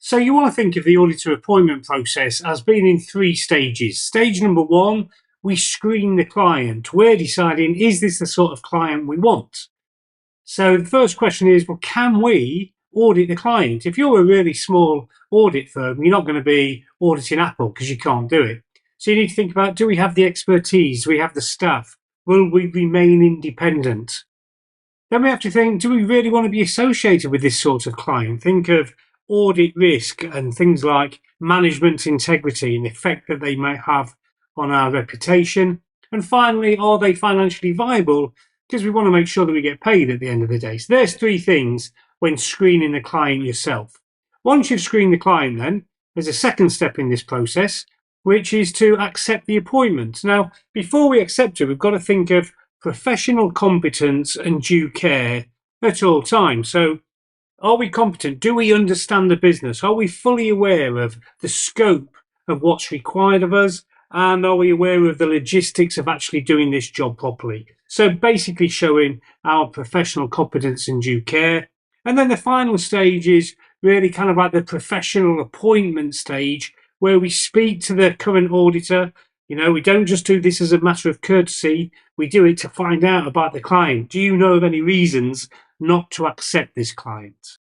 So you want to think of the auditor appointment process as being in 3 stages. Stage number 1, we screen the client. We're deciding, is this the sort of client we want? So the first question is, well, can we audit the client? If you're a really small audit firm, you're not going to be auditing Apple because you can't do it. So you need to think about, do we have the expertise? Do we have the staff? Will we remain independent? Then we have to think, do we really want to be associated with this sort of client? Think of audit risk and things like management integrity and the effect that they might have on our reputation. And finally, are they financially viable? Because we want to make sure that we get paid at the end of the day. So there's 3 things when screening the client yourself. Once you've screened the client, then there's a second step in this process, which is to accept the appointment. Now, before we accept it, we've got to think of professional competence and due care at all times. So are we competent? Do we understand the business? Are we fully aware of the scope of what's required of us? And are we aware of the logistics of actually doing this job properly? So basically showing our professional competence and due care. And then the final stage is really kind of like the professional appointment stage, where we speak to the current auditor. You know, we don't just do this as a matter of courtesy. We do it to find out about the client. Do you know of any reasons not to accept this client?